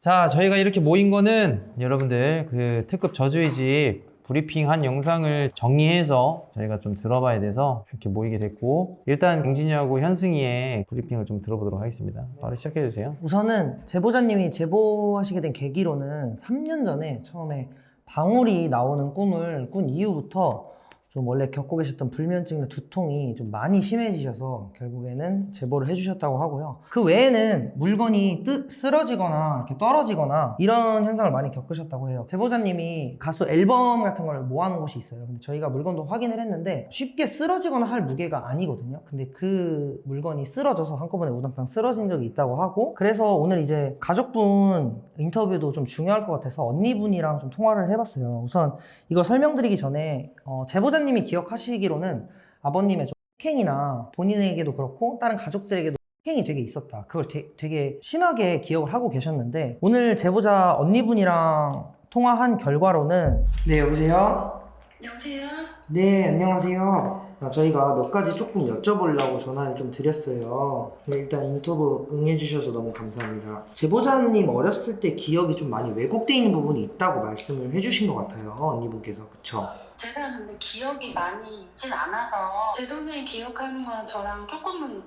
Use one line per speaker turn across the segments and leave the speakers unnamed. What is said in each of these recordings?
자, 저희가 이렇게 모인 거는 여러분들 그 특급 저주의 집 브리핑한 영상을 정리해서 저희가 좀 들어봐야 돼서 이렇게 모이게 됐고, 일단 경진이하고 현승이의 브리핑을 좀 들어보도록 하겠습니다. 바로 시작해 주세요.
우선은 제보자님이 제보하시게 된 계기로는 3년 전에 처음에 방울이 나오는 꿈을 꾼 이후부터 좀 원래 겪고 계셨던 불면증이나 두통이 좀 많이 심해지셔서 결국에는 제보를 해주셨다고 하고요. 그 외에는 물건이 쓰러지거나 이렇게 떨어지거나 이런 현상을 많이 겪으셨다고 해요. 제보자님이 가수 앨범 같은 걸 모아놓은 곳이 있어요. 근데 저희가 물건도 확인을 했는데 쉽게 쓰러지거나 할 무게가 아니거든요. 근데 그 물건이 쓰러져서 한꺼번에 우당탕 쓰러진 적이 있다고 하고, 그래서 오늘 이제 가족분 인터뷰도 좀 중요할 것 같아서 언니분이랑 좀 통화를 해봤어요. 우선 이거 설명드리기 전에 제보자님이 기억하시기로는 아버님의 좀 폭행이나 본인에게도 그렇고 다른 가족들에게도 폭행이 되게 있었다, 그걸 되게 심하게 기억을 하고 계셨는데, 오늘 제보자 언니분이랑 통화한 결과로는 네, 여보세요?
여보세요?
네, 안녕하세요. 저희가 몇 가지 조금 여쭤보려고 전화를 좀 드렸어요. 네, 일단 인터뷰 응해주셔서 너무 감사합니다. 제보자님 어렸을 때 기억이 좀 많이 왜곡되어 있는 부분이 있다고 말씀을 해주신 것 같아요, 언니분께서. 그쵸?
제가 근데 기억이 많이 있진 않아서 제 동생이 기억하는 거랑 저랑 조금은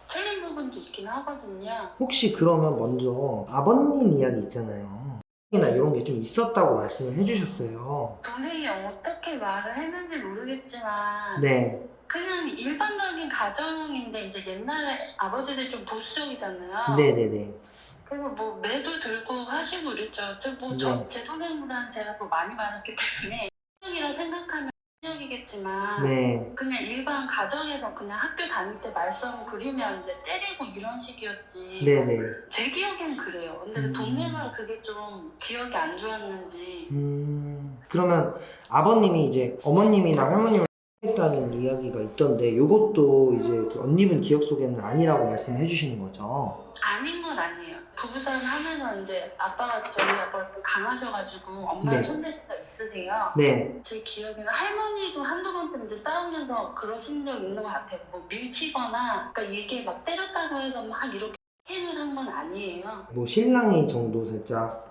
틀린 부분도 있긴 하거든요.
혹시 그러면 먼저 아버님 이야기 있잖아요. 이나 이런 게 좀 있었다고 말씀을 해주셨어요.
동생이 어떻게 말을 했는지 모르겠지만
네.
그냥 일반적인 가정인데 이제 옛날에 아버지들 좀 보수적이잖아요.
네네네.
그리고 뭐 매도 들고 하시고 이랬죠.
네.
제 동생보다는 제가 더 많이 받았기 때문에 이라 생각하면 능력이겠지만
네.
그냥 일반 가정에서 그냥 학교 다닐 때 말썽 부리면 이제 때리고 이런 식이었지.
네네.
제 기억엔 그래요. 근데 그 동생은 그게 좀 기억이 안 좋았는지.
그러면 아버님이 이제 어머님이나 할머님을 했다는 이야기가 있던데, 요것도 이제 그 언니분 기억 속에는 아니라고 말씀해 주시는 거죠?
아닌 건 아니에요. 부부싸움 하면서 이제 저희 아빠가 강하셔가지고 엄마를
네.
손댈 수가 있으세요.
네.
제 기억에는 할머니도 한두 번쯤 이제 싸우면서 그러신 적 있는 것 같아요. 뭐 밀치거나, 그러니까 이게 막 때렸다고 해서 막 이렇게 행을 한 건 아니에요.
뭐 신랑이 정도 살짝.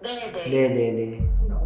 네네.
네네네.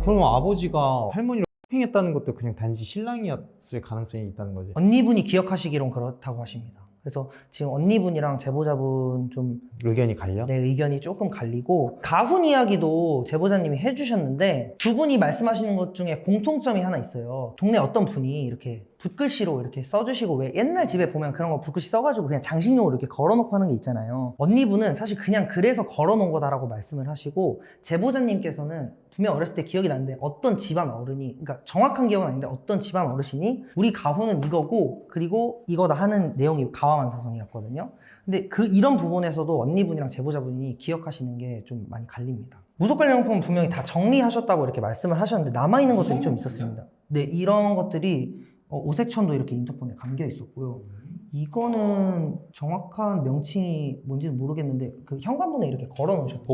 그럼 아버지가 할머니를 폭행했다는 것도 그냥 단지 신랑이었을 가능성이 있다는 거지.
언니분이 기억하시기론 그렇다고 하십니다. 그래서 지금 언니분이랑 제보자분 좀
의견이 갈려?
내 의견이 조금 갈리고, 가훈 이야기도 제보자님이 해주셨는데 두 분이 말씀하시는 것 중에 공통점이 하나 있어요. 동네 어떤 분이 이렇게 붓글씨로 이렇게 써주시고, 왜 옛날 집에 보면 그런 거 붓글씨 써가지고 그냥 장식용으로 이렇게 걸어놓고 하는 게 있잖아요. 언니분은 사실 그냥 그래서 걸어놓은 거다라고 말씀을 하시고, 제보자님께서는 분명 어렸을 때 기억이 나는데 어떤 집안 어른이, 그러니까 정확한 기억은 아닌데 어떤 집안 어르신이 우리 가훈은 이거고 그리고 이거다 하는 내용이 가왕한사성이었거든요. 근데 이런 부분에서도 언니분이랑 제보자분이 기억하시는 게 좀 많이 갈립니다. 무속관련용품은 분명히 다 정리하셨다고 이렇게 말씀을 하셨는데 남아있는 것들이 좀 있었습니다. 네, 이런 것들이 오색천도 이렇게 인터폰에 감겨 있었고요. 이거는 정확한 명칭이 뭔지는 모르겠는데 그 현관문에 이렇게 걸어 놓으셨어요.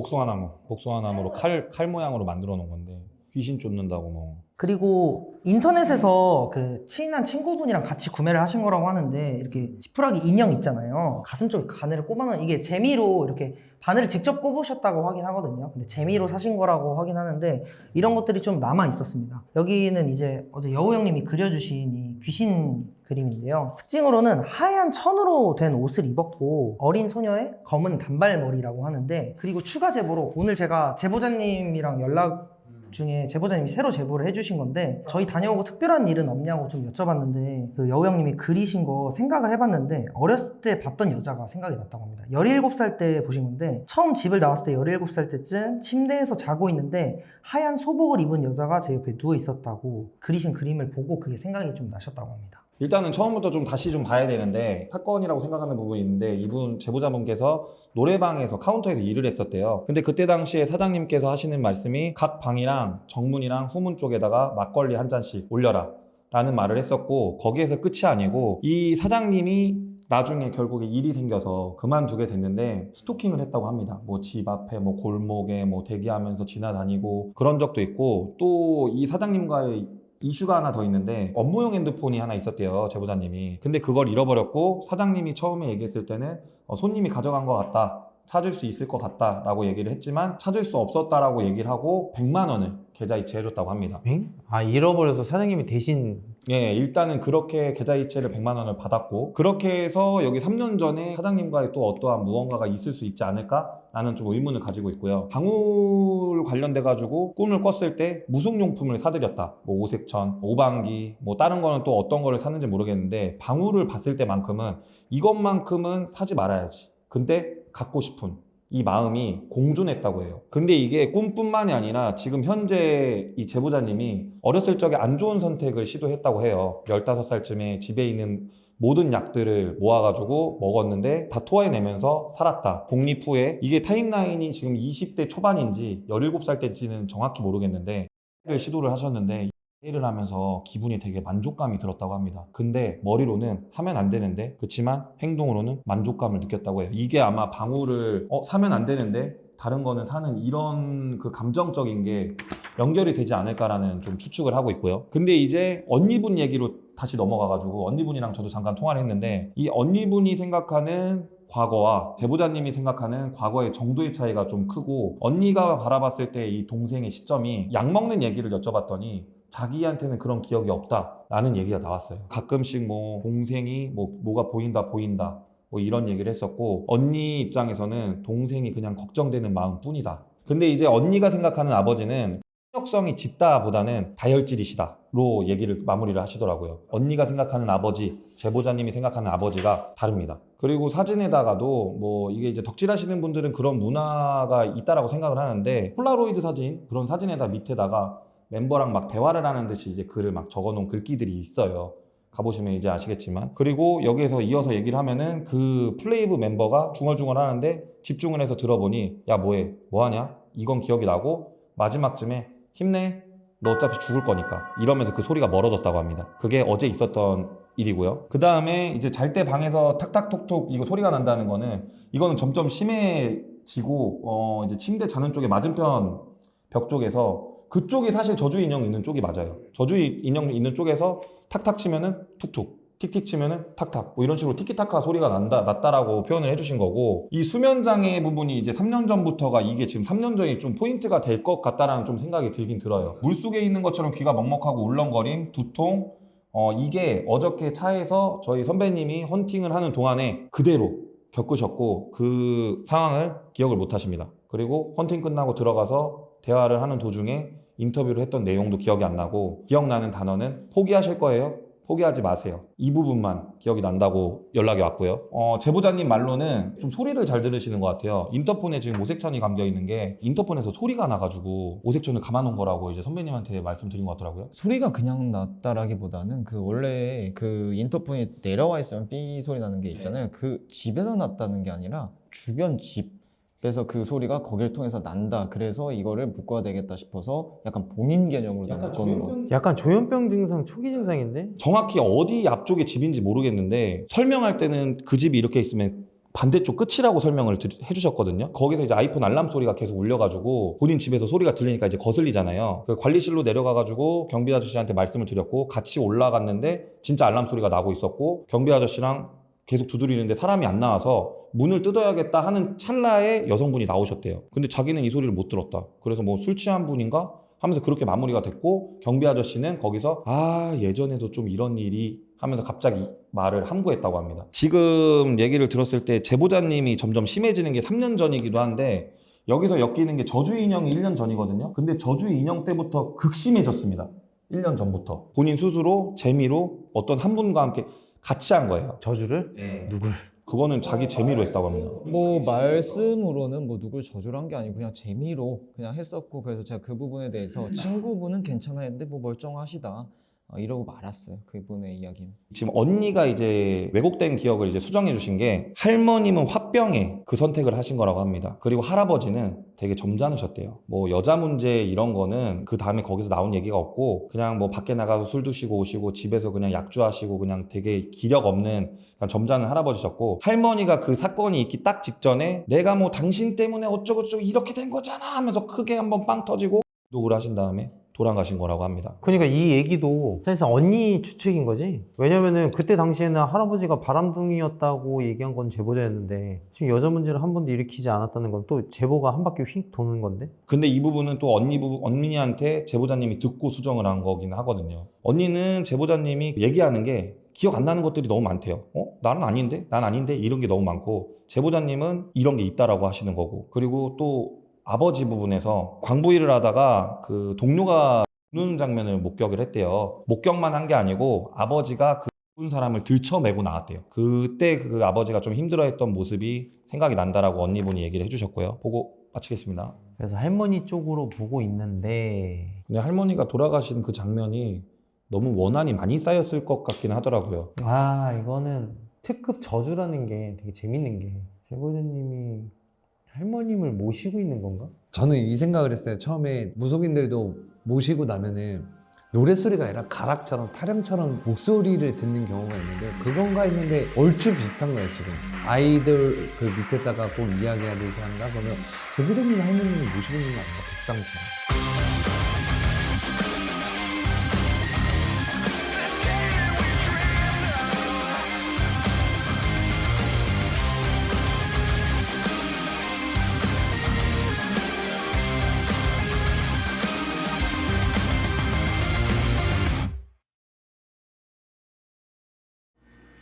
복숭아나무로 칼 모양으로 만들어 놓은 건데 귀신 쫓는다고 뭐.
그리고 인터넷에서 그 친한 친구분이랑 같이 구매를 하신 거라고 하는데, 이렇게 지푸라기 인형 있잖아요. 가슴 쪽에 바늘을 꼽아놓은, 이게 재미로 이렇게 바늘을 직접 꼽으셨다고 확인하거든요. 근데 재미로 사신 거라고 확인하는데 이런 것들이 좀 남아 있었습니다. 여기는 이제 어제 여우 형님이 그려주신 이 귀신 그림인데요. 특징으로는 하얀 천으로 된 옷을 입었고 어린 소녀의 검은 단발머리라고 하는데, 그리고 추가 제보로 오늘 제가 제보자님이랑 연락 중에 제보자님이 새로 제보를 해주신 건데, 저희 다녀오고 특별한 일은 없냐고 좀 여쭤봤는데 그 여우 형님이 그리신 거 생각을 해봤는데 어렸을 때 봤던 여자가 생각이 났다고 합니다. 17살 때 보신 건데, 처음 집을 나왔을 때 17살 때쯤 침대에서 자고 있는데 하얀 소복을 입은 여자가 제 옆에 누워 있었다고 그리신 그림을 보고 그게 생각이 좀 나셨다고 합니다.
일단은 처음부터 좀 다시 좀 봐야 되는데, 사건이라고 생각하는 부분이 있는데, 이분 제보자분께서 노래방에서 카운터에서 일을 했었대요. 근데 그때 당시에 사장님께서 하시는 말씀이 각 방이랑 정문이랑 후문 쪽에다가 막걸리 한 잔씩 올려라 라는 말을 했었고, 거기에서 끝이 아니고 이 사장님이 나중에 결국에 일이 생겨서 그만두게 됐는데 스토킹을 했다고 합니다. 뭐 집 앞에 뭐 골목에 뭐 대기하면서 지나다니고 그런 적도 있고, 또 이 사장님과의 이슈가 하나 더 있는데 업무용 핸드폰이 하나 있었대요, 제보자님이. 근데 그걸 잃어버렸고 사장님이 처음에 얘기했을 때는 손님이 가져간 것 같다 찾을 수 있을 것 같다라고 얘기를 했지만 찾을 수 없었다라고 얘기를 하고 100만 원을 계좌이체 해줬다고 합니다.
엥? 아, 잃어버려서 사장님이 대신.
예, 일단은 그렇게 계좌이체를 100만 원을 받았고 그렇게 해서 여기 3년 전에 사장님과의 또 어떠한 무언가가 있을 수 있지 않을까라는 좀 의문을 가지고 있고요. 방울 관련돼 가지고 꿈을 꿨을 때 무속용품을 사드렸다. 뭐 오색천, 오방기, 뭐 다른 거는 또 어떤 거를 샀는지 모르겠는데 방울을 봤을 때만큼은 이것만큼은 사지 말아야지. 근데 갖고 싶은 이 마음이 공존했다고 해요. 근데 이게 꿈뿐만이 아니라 지금 현재 이 제보자님이 어렸을 적에 안 좋은 선택을 시도했다고 해요. 15살쯤에 집에 있는 모든 약들을 모아가지고 먹었는데 다 토해내면서 살았다. 독립 후에 이게 타임라인이 지금 20대 초반인지 17살 때인지는 정확히 모르겠는데 시도를 하셨는데 일을 하면서 기분이 되게 만족감이 들었다고 합니다. 근데 머리로는 하면 안 되는데 그렇지만 행동으로는 만족감을 느꼈다고 해요. 이게 아마 방울을 사면 안 되는데 다른 거는 사는 이런 그 감정적인 게 연결이 되지 않을까라는 좀 추측을 하고 있고요. 근데 이제 언니분 얘기로 다시 넘어가가지고 언니분이랑 저도 잠깐 통화를 했는데 이 언니분이 생각하는 과거와 제보자님이 생각하는 과거의 정도의 차이가 좀 크고 언니가 바라봤을 때 이 동생의 시점이 약 먹는 얘기를 여쭤봤더니 자기한테는 그런 기억이 없다라는 얘기가 나왔어요. 가끔씩 뭐 동생이 뭐가 보인다 뭐 이런 얘기를 했었고 언니 입장에서는 동생이 그냥 걱정되는 마음뿐이다. 근데 이제 언니가 생각하는 아버지는 폭력성이 짙다 보다는 다혈질이시다로 얘기를 마무리를 하시더라고요. 언니가 생각하는 아버지, 제보자님이 생각하는 아버지가 다릅니다. 그리고 사진에다가도 뭐 이게 이제 덕질하시는 분들은 그런 문화가 있다라고 생각을 하는데 폴라로이드 사진, 그런 사진에다 밑에다가 멤버랑 막 대화를 하는 듯이 이제 글을 막 적어놓은 글귀들이 있어요. 가보시면 이제 아시겠지만. 그리고 여기에서 이어서 얘기를 하면은 그 플레이브 멤버가 중얼중얼 하는데 집중을 해서 들어보니 야 뭐해? 뭐하냐? 이건 기억이 나고 마지막쯤에 힘내. 너 어차피 죽을 거니까. 이러면서 그 소리가 멀어졌다고 합니다. 그게 어제 있었던 일이고요. 그 다음에 이제 잘 때 방에서 탁탁톡톡 이거 소리가 난다는 거는 이거는 점점 심해지고 이제 침대 자는 쪽에 맞은편 벽 쪽에서 그쪽이 사실 저주 인형 있는 쪽이 맞아요. 저주 인형 있는 쪽에서 탁탁 치면은 툭툭, 틱틱 치면은 탁탁, 뭐 이런 식으로 티키타카 소리가 났다라고 표현을 해주신 거고, 이 수면장애 부분이 이제 3년 전부터가 이게 지금 3년 전이 좀 포인트가 될 것 같다라는 좀 생각이 들긴 들어요. 물속에 있는 것처럼 귀가 먹먹하고 울렁거림, 두통, 이게 어저께 차에서 저희 선배님이 헌팅을 하는 동안에 그대로 겪으셨고 그 상황을 기억을 못 하십니다. 그리고 헌팅 끝나고 들어가서 대화를 하는 도중에 인터뷰를 했던 내용도 기억이 안 나고 기억나는 단어는 포기하실 거예요? 포기하지 마세요. 이 부분만 기억이 난다고 연락이 왔고요. 제보자님 말로는 좀 소리를 잘 들으시는 것 같아요. 인터폰에 지금 오색천이 감겨 있는 게 인터폰에서 소리가 나가지고 오색천을 감아놓은 거라고 이제 선배님한테 말씀드린 것 같더라고요.
소리가 그냥 났다라기보다는 그 원래 그 인터폰이 내려와 있으면 삐 소리 나는 게 있잖아요. 그 집에서 났다는 게 아니라 주변 집에서 그 소리가 거기를 통해서 난다. 그래서 이거를 묶어야 되겠다 싶어서 약간 봉인 개념으로 묶어놓은 거.
약간 조현병 증상 초기 증상인데?
정확히 어디 앞쪽에 집인지 모르겠는데 설명할 때는 그 집이 이렇게 있으면 반대쪽 끝이라고 설명을 해주셨거든요. 거기서 이제 아이폰 알람 소리가 계속 울려가지고 본인 집에서 소리가 들리니까 이제 거슬리잖아요. 그 관리실로 내려가가지고 경비 아저씨한테 말씀을 드렸고 같이 올라갔는데 진짜 알람 소리가 나고 있었고 경비 아저씨랑 계속 두드리는데 사람이 안 나와서 문을 뜯어야겠다 하는 찰나에 여성분이 나오셨대요. 근데 자기는 이 소리를 못 들었다. 그래서 뭐 술 취한 분인가? 하면서 그렇게 마무리가 됐고 경비 아저씨는 거기서 예전에도 좀 이런 일이 하면서 갑자기 말을 함구했다고 합니다. 지금 얘기를 들었을 때 제보자님이 점점 심해지는 게 3년 전이기도 한데 여기서 엮이는 게 저주 인형이 1년 전이거든요. 근데 저주 인형 때부터 극심해졌습니다. 1년 전부터. 본인 스스로 재미로 어떤 한 분과 함께 같이 한 거예요.
저주를?
네.
누굴?
그거는 자기 재미로 했다고 합니다.
뭐 말씀으로는 뭐 누굴 저주를 한 게 아니고 그냥 재미로 그냥 했었고 그래서 제가 그 부분에 대해서 친구분은 괜찮아 했는데 뭐 멀쩡하시다 이러고 말았어요. 그분의 이야기는.
지금 언니가 이제 왜곡된 기억을 이제 수정해 주신 게 할머님은 화병에 그 선택을 하신 거라고 합니다. 그리고 할아버지는 되게 점잖으셨대요. 뭐 여자 문제 이런 거는 그 다음에 거기서 나온 얘기가 없고 그냥 뭐 밖에 나가서 술 드시고 오시고 집에서 그냥 약주하시고 그냥 되게 기력 없는 그냥 점잖은 할아버지셨고 할머니가 그 사건이 있기 딱 직전에 내가 뭐 당신 때문에 어쩌고저쩌고 이렇게 된 거잖아 하면서 크게 한번 빵 터지고 독을 하신 다음에 돌아가신 거라고 합니다.
그러니까 이 얘기도 사실상 언니 추측인 거지. 왜냐면은 그때 당시에는 할아버지가 바람둥이였다고 얘기한 건 제보자였는데 지금 여자 문제를 한 번도 일으키지 않았다는 건 또 제보가 한 바퀴 휙 도는 건데.
근데 이 부분은 또 언니한테 제보자님이 듣고 수정을 한 거긴 하거든요. 언니는 제보자님이 얘기하는 게 기억 안 나는 것들이 너무 많대요. 나는 아닌데? 난 아닌데? 이런 게 너무 많고, 제보자님은 이런 게 있다라고 하시는 거고, 그리고 또 아버지 부분에서 광부 일을 하다가 그 동료가 죽는 장면을 목격을 했대요. 목격만 한 게 아니고 아버지가 그 죽은 사람을 들쳐매고 나왔대요. 그때 그 아버지가 좀 힘들어했던 모습이 생각이 난다라고 언니분이 얘기를 해주셨고요. 보고 마치겠습니다.
그래서 할머니 쪽으로 보고 있는데
근데 할머니가 돌아가신 그 장면이 너무 원한이 많이 쌓였을 것 같긴 하더라고요.
이거는 특급 저주라는 게 되게 재밌는 게 제보자님이 할머님을 모시고 있는 건가?
저는 이 생각을 했어요. 처음에 무속인들도 모시고 나면은 노랫소리가 아니라 가락처럼 타령처럼 목소리를 듣는 경우가 있는데 그건가 했는데 얼추 비슷한 거예요 지금. 아이들 그 밑에다가 꼭 이야기하듯이 한다 그러면 제보자님 할머니를 모시고 있는 거 아닌가, 백상처럼.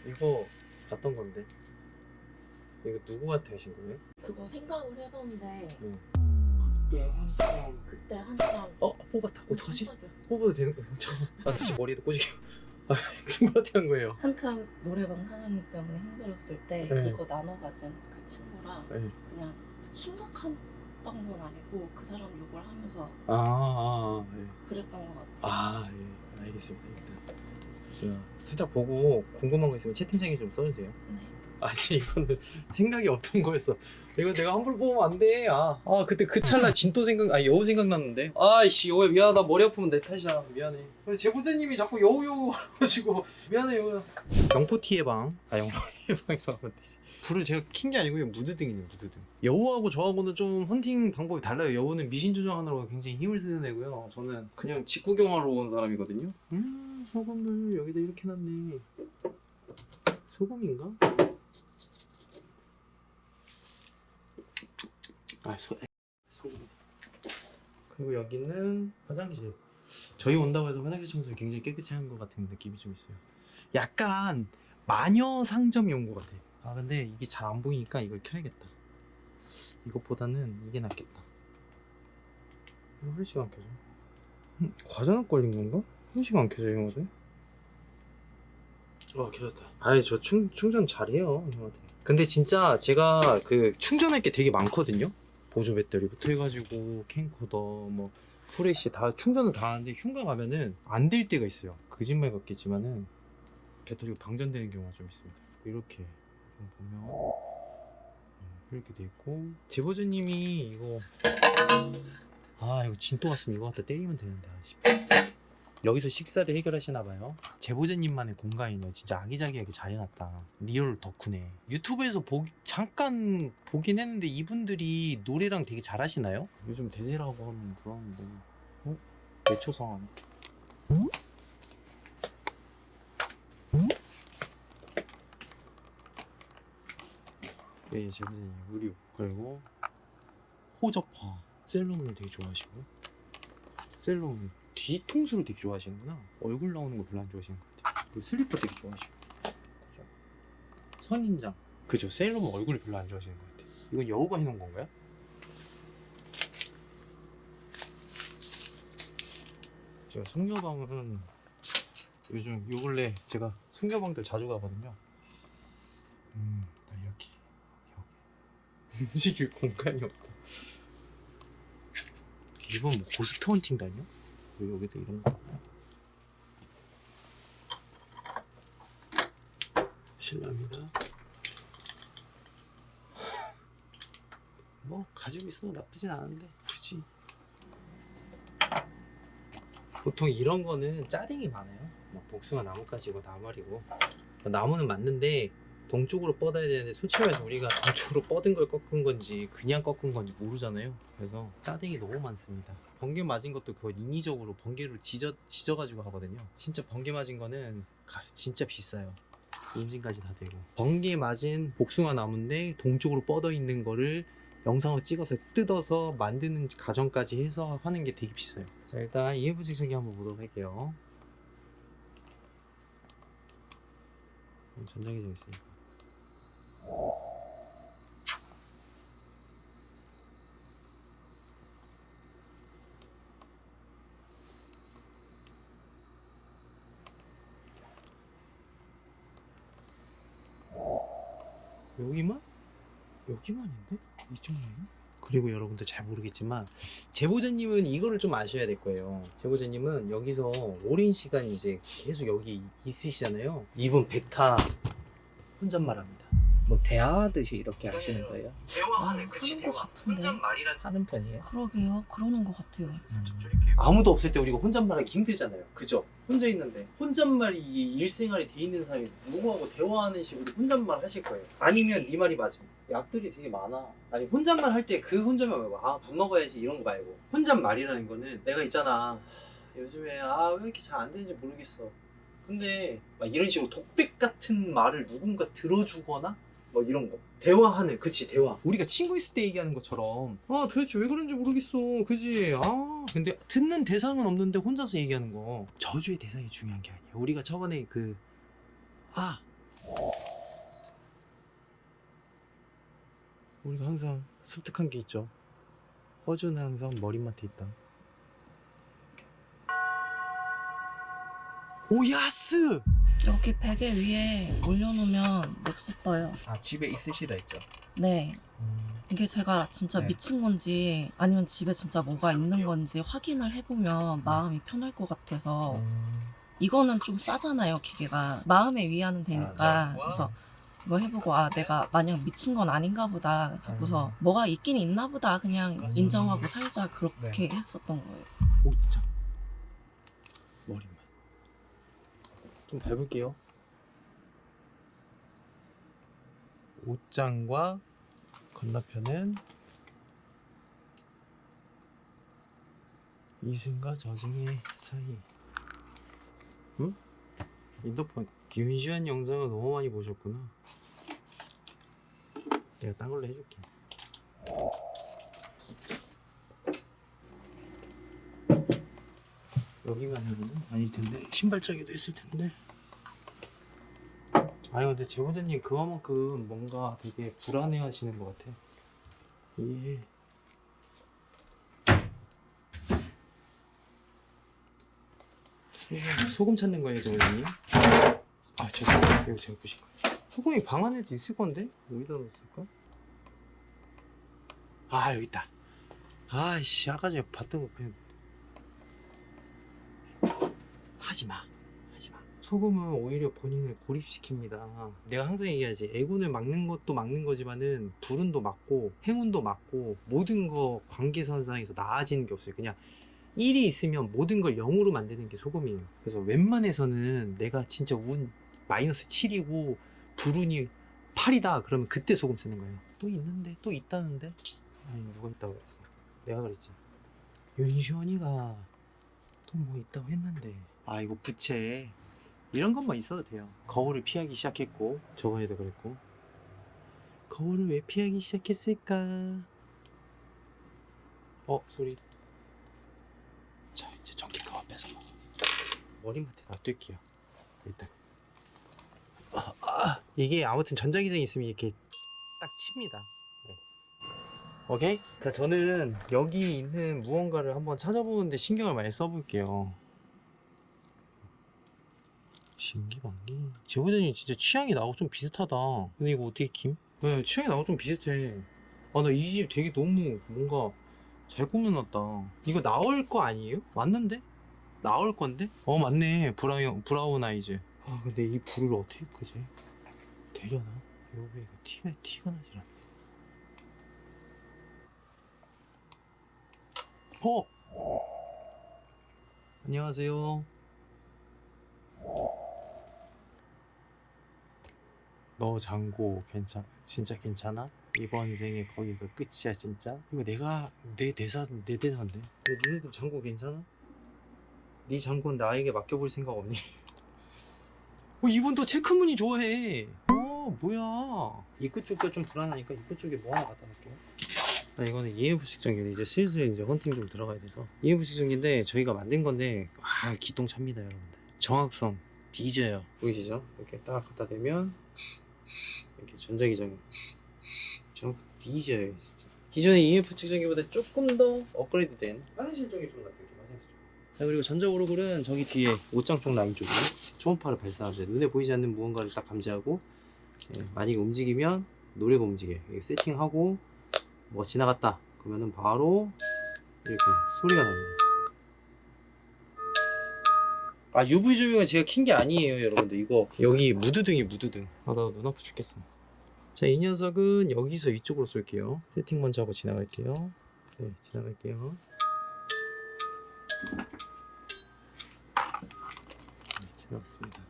이거 봤던 건데 이거 누구한테 하신 거예요?
그거 생각을 해봤는데 그때 한참
뽑았다. 어떡하지?
깜짝이야.
뽑아도 되는 거예요? 다시 머리에도 꼬지게 누구한테 한 거예요?
한참 노래방 사장님 때문에 힘들었을 때
네.
이거 나눠 가진 그 친구랑
네.
그냥 심각한 건 아니고 그 사람 욕을 하면서
네.
그랬던 것 같아요.
예, 알겠습니다. 일단 제가 살짝 보고 궁금한 거 있으면 채팅창에 좀 써주세요.
네.
아니 이거는 생각이 없던 거였어. 이거 내가 함부로 뽑으면 안 돼. 그때 그 찰나 진또 여우 생각났는데. 아이씨 여우야 미안하다. 머리 아프면 내 탓이야. 미안해. 제보자님이 자꾸 여우 하시고 미안해 여우야. 영포티의 방. 영포티의 방이라고 하면 되지. 불을 제가 킨 게 아니고요. 무드등이에요. 무드등. 여우하고 저하고는 좀 헌팅 방법이 달라요. 여우는 미신 조정하느라고 굉장히 힘을 쓰는 애고요. 저는 그냥 직구경하러 온 사람이거든요. 소금을 여기다 이렇게 놨네. 소금인가? 소금. 그리고 여기는 화장실. 저희 온다고 해서 화장실 청소를 굉장히 깨끗이 한 것 같은 느낌이 좀 있어요. 약간 마녀 상점이 온 것 같아. 근데 이게 잘 안 보이니까 이걸 켜야겠다. 이것보다는 이게 낫겠다. 후레쉬가 안 켜져. 과자는 걸린 건가? 후레쉬가 안 켜져 이거거든. 켜졌다. 저 충전 잘해요 형한테. 근데 진짜 제가 그 충전할 게 되게 많거든요. 보조 배터리부터 해가지고 캠코더 뭐 후레쉬 다 충전을 다 하는데 흉가 가면은 안 될 때가 있어요. 거짓말 같겠지만은 배터리가 방전되는 경우가 좀 있습니다. 이렇게 보면 이렇게 돼 있고, 제보자님이 이거 이거 진또 왔으면 이거 갖다 때리면 되는데 여기서 식사를 해결하시나 봐요. 제보자님만의 공간이네요. 진짜 아기자기하게 잘 해놨다. 리얼 덕후네. 유튜브에서 잠깐 보긴 했는데 이분들이 노래랑 되게 잘하시나요? 요즘 대세라고 하면 들어왔는데 내초성 네, 제보자님 의류, 그리고 호접화, 셀럽을 되게 좋아하시고, 셀럽은 뒤통수를 되게 좋아하시는구나. 얼굴 나오는 거 별로 안 좋아하시는 것 같아요. 그리고 슬리퍼 되게 좋아하시고, 그죠? 선인장, 그죠? 셀럽은 얼굴을 별로 안 좋아하시는 것 같아요. 이건 여우가 해놓은 건가요? 제가 숙녀방은 요즘 요 근래 제가 숙녀방들 자주 가거든요. 이렇게 여기 움직일 공간이 없다. 이건 뭐 고스트 헌팅 다녀? 왜 여기다 이런 거? 실례합니다. 뭐 가지고 있어도 나쁘진 않은데 굳이. 보통 이런 거는 짜딩이 많아요. 막 복숭아 나뭇가지고 나발이고. 나무는 맞는데 동쪽으로 뻗어야 되는데 솔직히 말해서 우리가 동쪽으로 뻗은 걸 꺾은 건지 그냥 꺾은 건지 모르잖아요. 그래서 짜증이 너무 많습니다. 번개 맞은 것도 그거 인위적으로 번개로 지져가지고 하거든요. 진짜 번개 맞은 거는 진짜 비싸요. 인증까지 다 되고. 번개 맞은 복숭아 나무인데 동쪽으로 뻗어 있는 거를 영상으로 찍어서 뜯어서 만드는 과정까지 해서 하는 게 되게 비싸요. 자, 일단 EF 직선기 한번 보도록 할게요. 전장이 좀 있으니까. 여기만? 여기만인데? 이쪽 라인? 그리고 여러분들 잘 모르겠지만 제보자님은 이거를 좀 아셔야 될 거예요. 제보자님은 여기서 오랜 시간 이제 계속 여기 있으시잖아요. 이분 백타 혼잣말합니다.
뭐 대화하듯이 이렇게 하시는 거예요?
대화하네.
하는 것 같은데.
혼잣말이란
하는 편이에요?
그러게요. 그러는 것 같아요.
아무도 없을 때 우리가 혼잣말하기 힘들잖아요. 그죠? 혼자 있는데 혼잣말이 이게 일생활에 돼 있는 사람이 누구하고 대화하는 식으로 혼잣말 하실 거예요. 아니면 네 말이 맞아. 약들이 되게 많아. 아니 혼잣말 할 때 그 혼잣말 말고 아 밥 먹어야지 이런 거 말고 혼잣말이라는 거는 내가 있잖아 요즘에 아 왜 이렇게 잘 안 되는지 모르겠어. 근데 막 이런 식으로 독백 같은 말을 누군가 들어주거나 뭐 이런 거 대화하는 그치 대화 우리가 친구 있을 때 얘기하는 것처럼 아 도대체 왜 그런지 모르겠어 그지 아 근데 듣는 대상은 없는데 혼자서 얘기하는 거 저주의 대상이 중요한 게 아니야. 우리가 저번에 우리가 항상 습득한 게 있죠. 허주는 항상 머리맡에 있다. 오야스!
여기 베개 위에 올려놓으면 넥스 떠요.
아 집에 있으시다 했죠?
네. 이게 제가 진짜
네.
미친 건지 아니면 집에 진짜 뭐가 있는 건지 확인을 해보면 마음이 편할 것 같아서 이거는 좀 싸잖아요 기계가. 마음의 위안은 되니까 그래서 이거 해보고 아 내가 마냥 미친 건 아닌가 보다 하고서 뭐가 있긴 있나 보다 그냥 인정하고 살자 그렇게 했었던 거예요.
옷장 머리만 좀 밟을게요. 옷장과 건너편은 이승과 저승의 사이. 응? 인터폰 윤시한 영상을 너무 많이 보셨구나. 내가 딴 걸로 해줄게. 여기만은 아닐 텐데 신발장에도 있을 텐데. 아니 근데 제보자님 그거만큼 뭔가 되게 불안해 하시는 것 같아. 예. 소금 찾는 거예요 제보자님? 아 죄송해요. 이거 제가 부신 거예요. 소금이 방 안에도 있을 건데? 어디다 넣었을까? 아 여기 있다. 아이씨 아까 전에 봤던 거 그냥 하지마. 소금은 오히려 본인을 고립시킵니다. 내가 항상 얘기하지 애군을 막는 것도 막는 거지만은 불운도 막고 행운도 막고 모든 거 관계선상에서 나아지는 게 없어요. 그냥 1이 있으면 모든 걸 0으로 만드는 게 소금이에요. 그래서 웬만해서는 내가 진짜 운 마이너스 7이고 불운이 8이다 그러면 그때 소금 쓰는 거예요. 또 있는데 또 있다는데 아니 누가 있다고 그랬어. 내가 그랬지. 윤시원이가 또 뭐 있다고 했는데 아 이거 부채 이런 것만 있어도 돼요. 거울을 피하기 시작했고 저번에도 그랬고 거울을 왜 피하기 시작했을까? 소리. 자 이제 전기가와 빼서 머리맡에 놔둘게요. 일단 이게 아무튼 전자기장이 있으면 이렇게 딱 칩니다. 네. 오케이? 자 저는 여기 있는 무언가를 한번 찾아보는데 신경을 많이 써볼게요. 신기방기. 제보자님 진짜 취향이 나하고 좀 비슷하다. 근데 이거 어떻게 김? 네, 취향이 나하고 좀 비슷해. 아, 나 이 집 되게 너무 뭔가 잘 꾸며놨다. 이거 나올 거 아니에요? 맞는데? 나올 건데? 맞네. 브라운 아이즈. 아, 근데 이 불을 어떻게 끄지? 되려나? 여기가 티가 나질 않네. 안녕하세요. 너 장고 진짜 괜찮아? 이번 생에 거기가 끝이야 진짜? 이거 내 대사인데 너네도 장고 괜찮아? 네 장고는 나에게 맡겨볼 생각 없니? 이분도 체크무늬 좋아해. 뭐야. 입구 쪽도 좀 불안하니까 입구 쪽에 뭐 하나 갖다 놓을게요. 이거는 EMF 측정기인데 이제 슬슬 이제 헌팅 좀 들어가야 돼서 EMF 측정기인데 저희가 만든 건데 기똥찹니다 여러분들. 정확성 뒤져요. 보이시죠? 이렇게 딱 갖다 대면 이렇게 전자기장이 정확 뒤져요 진짜. 기존의 EMF 측정기보다 조금 더 업그레이드된 화장실 쪽이 좀 낫게 화장실 쪽. 자, 그리고 전자 오르골은 저기 뒤에 옷장 쪽 라인 쪽에 초음파를 발사하죠. 눈에 보이지 않는 무언가를 딱 감지하고 만약에 움직이면 노래가 움직여요. 세팅하고 뭐가 지나갔다 그러면은 바로 이렇게 소리가 납니다. UV 조명은 제가 킨 게 아니에요 여러분들. 이거 여기 무드등이 무드등. 나 눈 아파 죽겠어. 자, 이 녀석은 여기서 이쪽으로 쏠게요. 세팅 먼저 하고 지나갈게요. 네, 지나갈게요. 네, 지나갔습니다.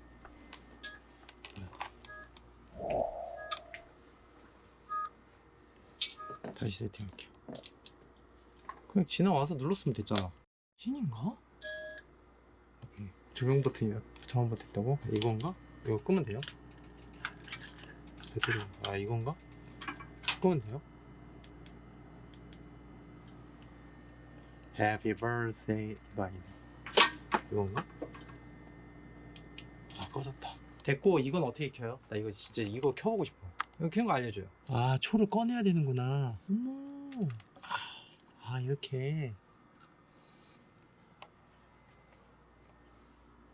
다시 세팅할게요. 그냥 지나와서 눌렀으면 됐잖아. 신인가? 조명 버튼이 전원 버튼 있다고? 이건가? 이거 끄면 돼요? 배터리 이건가? 끄면 돼요? Happy birthday 이거 아니네. 이건가? 꺼졌다. 됐고 이건 어떻게 켜요? 나 이거 진짜 이거 켜보고 싶어. 이거 켜는 거 알려줘요. 초를 꺼내야 되는구나. 이렇게.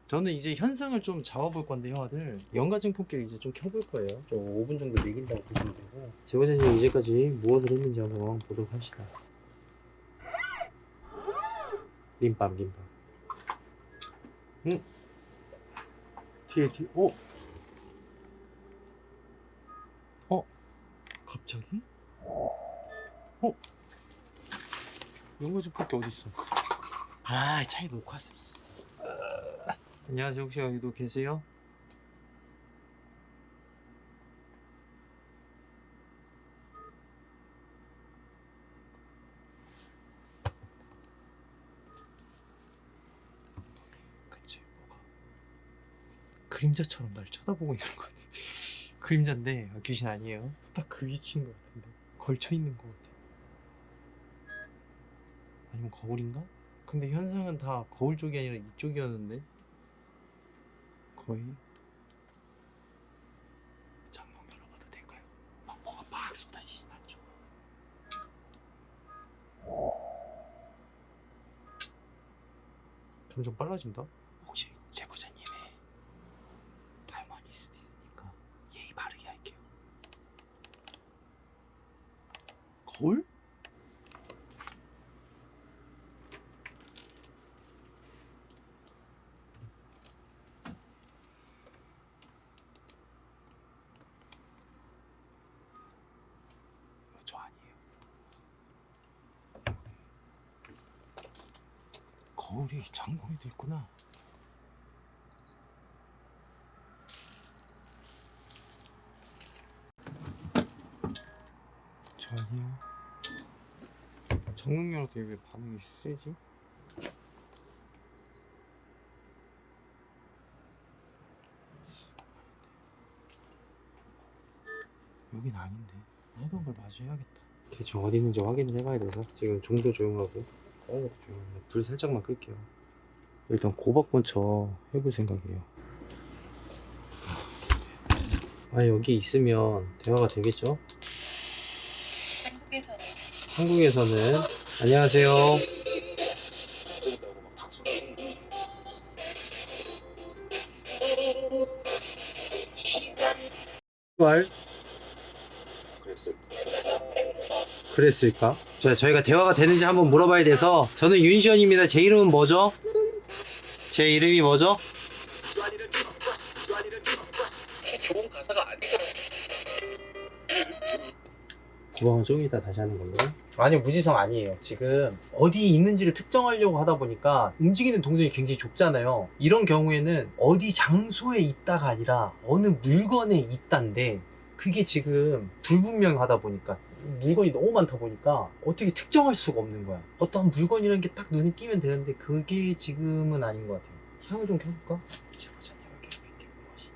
저는 이제 현상을 좀 잡아볼 건데 형아들 연가 증폭기를 이제 좀 켜볼 거예요. 좀 5분 정도 매긴다고 보시면 되고 제보자님이 이제까지 무엇을 했는지 한번 보도록 합시다. 림밤 뒤에 갑자기? 연가 증폭기 어딨어? 차에 놓고 왔어. 안녕하세요. 혹시 여기도 계세요? 근처에 뭐가 그림자처럼 날 쳐다보고 있는 거 같아. 그림자인데 귀신 아니에요. 딱 그 위치인 것 같은데 걸쳐 있는 것 같아. 아니면 거울인가? 근데 현상은 다 거울 쪽이 아니라 이쪽이었는데 거의. 장롱 열어봐도 될까요? 뭐가 막 쏟아지진 않죠. 점점 빨라진다. 혹시 제보자님의 할머니일 수도 있으니까 예의 바르게 할게요. 거울? 저 아니에요. 거울이 장롱에도 있구나. 저 아니에요. 장롱 열어도 왜 반응이 세지? 여긴 아닌데. 하던 걸 마저 해야겠다. 대충 어디 있는지 확인을 해봐야 돼서 지금 좀도 조용하고 조용합니다. 불 살짝만 끌게요. 일단 고박 먼저 해볼 생각이에요. 여기 있으면 대화가 되겠죠? 한국에서는 안녕하세요. 그랬을까? 자, 저희가 대화가 되는지 한번 물어봐야 돼서. 저는 윤시원입니다. 제 이름은 뭐죠? 제 이름이 뭐죠?
좋은 가사가 아니야.
고방은 좀 이따 다시 하는 걸로. 아니요, 무지성 아니에요. 지금 어디 있는지를 특정하려고 하다 보니까 움직이는 동선이 굉장히 좁잖아요. 이런 경우에는 어디 장소에 있다가 아니라 어느 물건에 있다인데 그게 지금 불분명하다 보니까 물건이 너무 많다 보니까 어떻게 특정할 수가 없는 거야. 어떤 물건이라는 게 딱 눈에 띄면 되는데 그게 지금은 아닌 것 같아요. 향을 좀 켜볼까? 제보자님 여기 왜 이렇게 무엇이냐.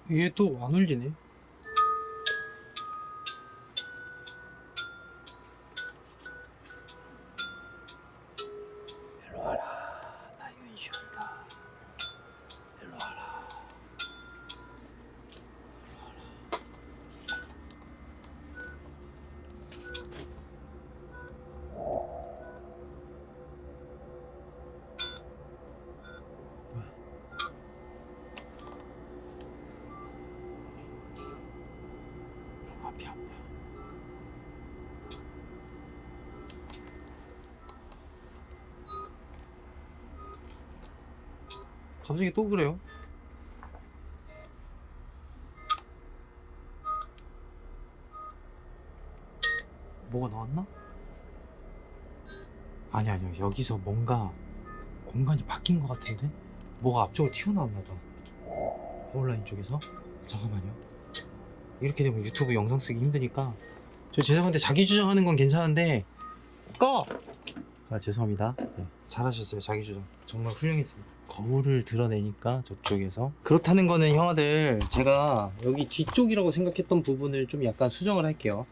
얘 또 안 울리네. 일로 와라. 나 윤시온다. 일로 와라. 앞이 안 보여. 갑자기 또 그래요? 뭐가 나왔나? 아니요. 여기서 뭔가 공간이 바뀐 것 같은데? 뭐가 앞쪽으로 튀어나왔나 봐. 온라인 쪽에서? 잠깐만요. 이렇게 되면 유튜브 영상 쓰기 힘드니까 저 죄송한데 자기 주장하는 건 괜찮은데 꺼! 아 죄송합니다. 네, 잘하셨어요. 자기 주장 정말 훌륭했습니다. 거울을 드러내니까 저쪽에서 그렇다는 거는 형아들 제가 여기 뒤쪽이라고 생각했던 부분을 좀 약간 수정을 할게요.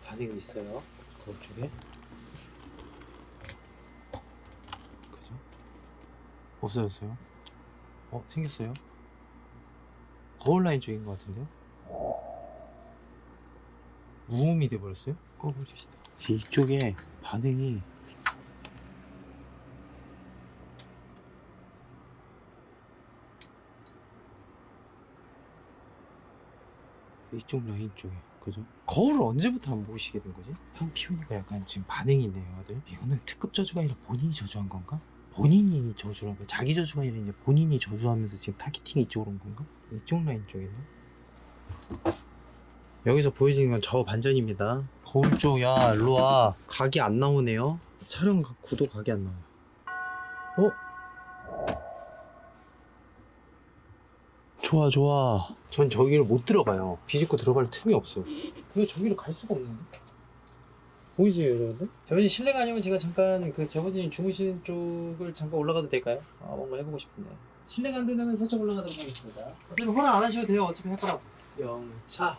반응이 있어요. 거울 쪽에. 그죠? 없어졌어요. 생겼어요. 거울 라인 쪽인 것 같은데요? 무음이 돼버렸어요? 꺼버립시다. 이쪽에 반응이 이쪽 라인 쪽에 그죠? 거울을 언제부터 안 보시게 된 거지? 향 피우니까 약간 지금 반응이 있네요, 아들. 이거는 특급 저주가 아니라 본인이 저주한 건가? 본인이 저주한 거야. 자기 저주가 아니라 이제 본인이 저주하면서 지금 타겟팅이 이쪽으로 온 건가? 이쪽 라인 쪽이네. 여기서 보여지는 건 저 반전입니다. 거울 쪽, 야, 일로 와. 각이 안 나오네요. 촬영 구도 각이 안 나와요. 좋아. 전 저기를 못 들어가요. 비집고 들어갈 틈이 없어. 왜 저기를 갈 수가 없는데? 보이세요, 여러분들? 제보진 실례가 아니면 제가 잠깐 그 제보진이 주무시는 쪽을 잠깐 올라가도 될까요? 뭔가 해보고 싶은데. 실례가 안 된다면 살짝 올라가도록 하겠습니다. 어차피 허락 안 하셔도 돼요. 어차피 할 거라서. 영차.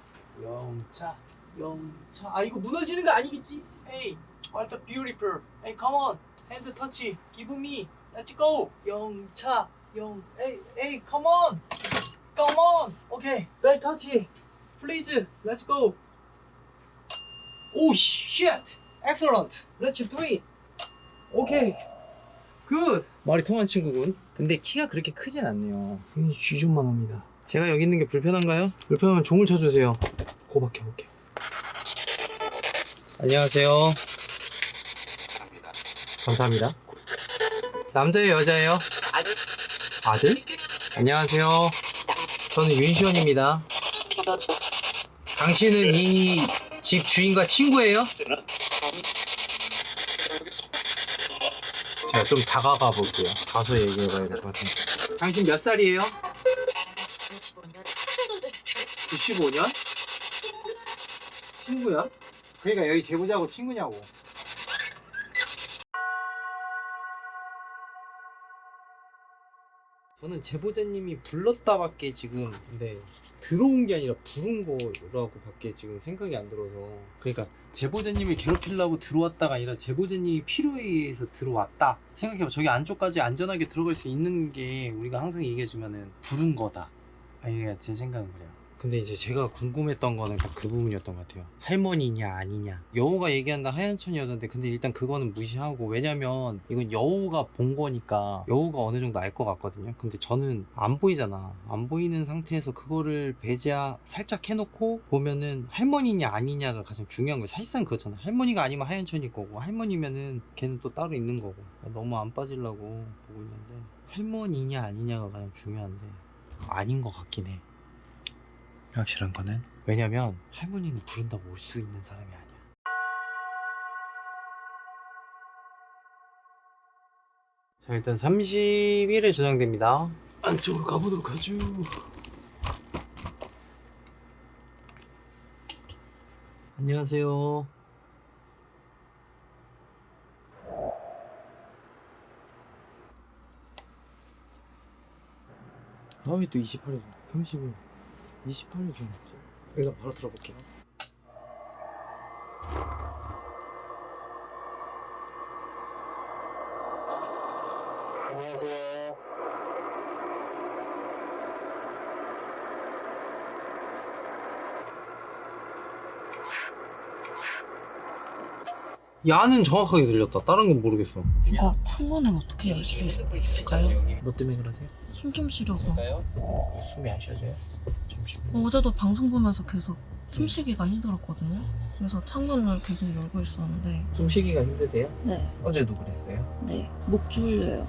이거 무너지는 거 아니겠지? Hey, what a beautiful. Hey, come on. Hand touch. Give me. Let's go. 영차. Hey, come on. Okay. Right touch. Please. Let's go. Oh shit. Excellent. Let's do it. Okay. Good. 말이 통하는 친구군. 근데 키가 그렇게 크진 않네요. 쥐좀만 합니다. 제가 여기 있는 게 불편한가요? 불편하면 종을 쳐주세요. 고박해 볼게요. 안녕하세요. 감사합니다. 남자예요, 여자예요? 아들? 안녕하세요. 저는 윤시원입니다. 당신은 이 집 주인과 친구예요? 제가 좀 다가가 볼게요. 가서 얘기해봐야 될 것 같은데. 당신 몇 살이에요? 95년? 친구야? 그러니까 여기 제보자고 친구냐고. 저는 제보자님이 불렀다밖에 지금 들어온 게 아니라 부른 거라고 밖에 지금 생각이 안 들어서. 그러니까 제보자님을 괴롭히려고 들어왔다가 아니라 제보자님이 필요에 의해서 들어왔다 생각해봐. 저기 안쪽까지 안전하게 들어갈 수 있는 게 우리가 항상 얘기하지만은 부른 거다. 아니 제 생각은 그래요. 근데 이제 제가 궁금했던 거는 그 부분이었던 것 같아요. 할머니냐 아니냐. 여우가 얘기한다 하얀천이었는데 근데 일단 그거는 무시하고, 왜냐면 이건 여우가 본 거니까 여우가 어느 정도 알 것 같거든요. 근데 저는 안 보이잖아. 안 보이는 상태에서 그거를 배제하 살짝 해놓고 보면은 할머니냐 아니냐가 가장 중요한 거예요. 사실상 그렇잖아. 할머니가 아니면 하얀천일 거고, 할머니면은 걔는 또 따로 있는 거고. 너무 안 빠지려고 보고 있는데 할머니냐 아니냐가 가장 중요한데 아닌 것 같긴 해. 확실한 거는, 왜냐면 할머니는 부른다고 올 수 있는 사람이 아니야. 자, 일단 30일에 저장됩니다. 안쪽으로 가보도록 하죠. 안녕하세요. 왜 또 28일, 30일 28일 전 일단 바로 들어볼게요. 안녕하세요. 야는 정확하게 들렸다. 다른 건 모르겠어.
이거 창문을 어떻게 열 수 있을까요?
뭐 때문에 그러세요?
숨 좀 쉬려고.
숨이 안 쉬어져요? 잠시만요.
어제도 방송 보면서 계속 숨쉬기가 힘들었거든요. 그래서 창문을 계속 열고 있었는데.
숨쉬기가 힘드세요?
네.
어제도 그랬어요?
네. 목 졸려요.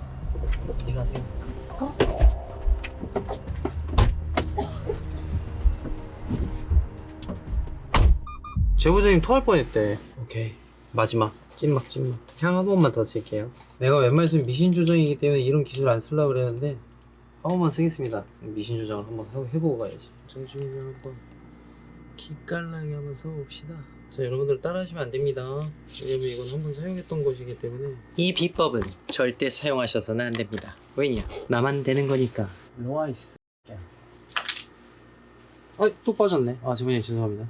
어디 가세요? 제보자님 토할 뻔했대. 오케이. 마지막. 찐막. 향 한 번만 더 쓸게요. 내가 웬만해서는 미신 조정이기 때문에 이런 기술 안 쓰려고 그랬는데 한 번만 쓰겠습니다. 미신 조정을 한번 해보고 가야지. 정신을 한번 기깔나게 한번 써봅시다. 자, 여러분들 따라하시면 안 됩니다. 왜냐면 이건 한번 사용했던 것이기 때문에. 이 비법은 절대 사용하셔서는 안 됩니다. 왜냐? 나만 되는 거니까. 로아이스. 또 빠졌네. 제보자님 죄송합니다.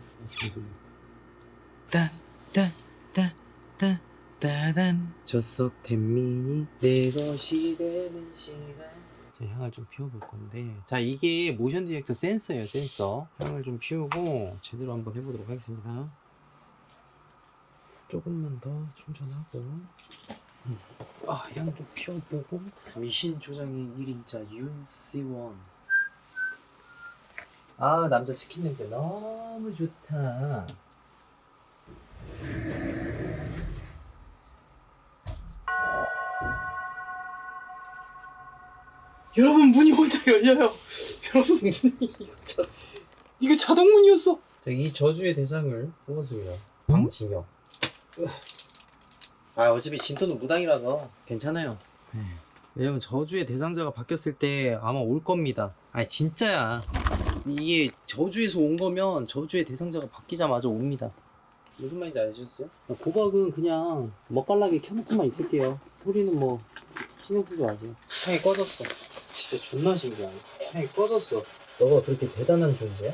따단 저속 텐민이 내 것이 되는 시간. 자, 향을 좀 피워볼 건데, 자, 이게 모션 디렉터 센서예요. 센서. 향을 좀 피우고 제대로 한번 해보도록 하겠습니다. 조금만 더 충전하고, 향 좀 피워보고. 미신 조장의 1인자 윤시원. 남자 스킨 냄새 너무 좋다. 여러분, 문이 혼자 열려요. 여러분, 문이 이거 자동문이었어. 자, 이 저주의 대상을 뽑았습니다. 방진혁. 어차피 진토는 무당이라서 괜찮아요. 왜냐면 저주의 대상자가 바뀌었을 때 아마 올 겁니다. 진짜야. 이게 저주에서 온 거면 저주의 대상자가 바뀌자마자 옵니다. 무슨 말인지 아시겠어요? 고박은 그냥 멋깔나게 켜놓고만 있을게요. 소리는 뭐 신경 쓰지 마세요. 향이 꺼졌어. 진짜 존나 신기하네. 향이 꺼졌어. 너가 그렇게 대단한 존재야?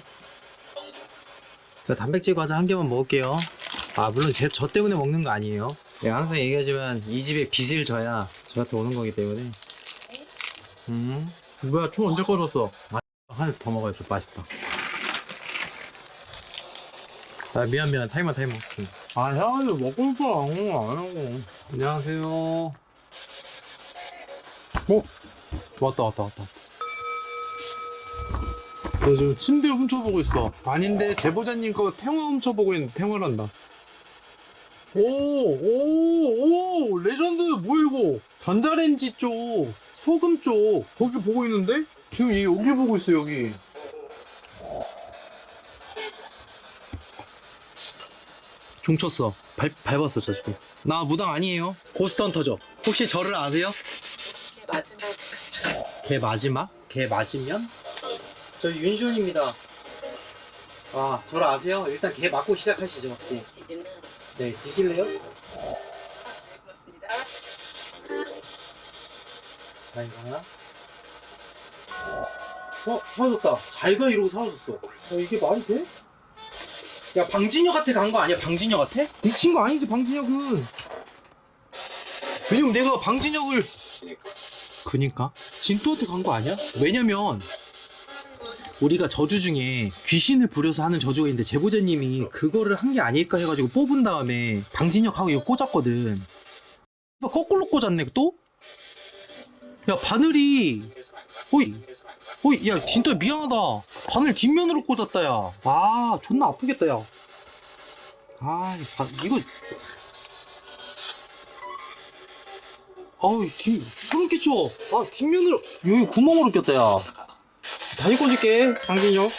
단백질 과자 한 개만 먹을게요. 물론 저 때문에 먹는 거 아니에요. 내가 항상 얘기하지만 이 집에 빚을 져야 저한테 오는 거기 때문에. 뭐야, 총 언제 꺼졌어? 하나 더 먹어야 좀 맛있다. 미안. 타이머. 형아들 먹고 싶어. 안 하고. 안녕하세요. 왔다. 나 지금 침대 훔쳐보고 있어. 아닌데, 제보자님 거 탱화 훔쳐보고 있는데 탱화란다. 오, 레전드. 뭐야 이거? 전자레인지 쪽, 소금 쪽 거기 보고 있는데? 지금 여기 보고 있어. 여기. 종 쳤어. 밟았어 저 지금. 나 무당 아니에요. 고스트헌터죠. 혹시 저를 아세요? 걔 마지막? 걔 맞으면? 저 윤시원입니다. 저를 아세요? 일단 걔 맞고 시작하시죠. 네, 뒤질래요? 잘가. 사라졌다. 잘가 이러고 사라졌어. 이게 말이 돼? 야, 방진혁한테 간 거 아니야? 방진혁한테? 미친 거 아니지, 방진혁은. 왜냐면 내가 방진혁을. 그니까. 진토한테 간 거 아니야? 왜냐면 우리가 저주 중에 귀신을 부려서 하는 저주가 있는데 제보자님이 그거를 한 게 아닐까 해가지고 뽑은 다음에 방진혁하고 이거 꽂았거든. 거꾸로 꽂았네 또? 야 바늘이 어이 야 진짜 미안하다. 바늘 뒷면으로 꽂았다 야. 아 존나 아프겠다 야. 아 이거 아우 소름 끼쳐. 아 뒷면으로 여기 구멍으로 꼈다 야. 다시 꽂을게 방진혁.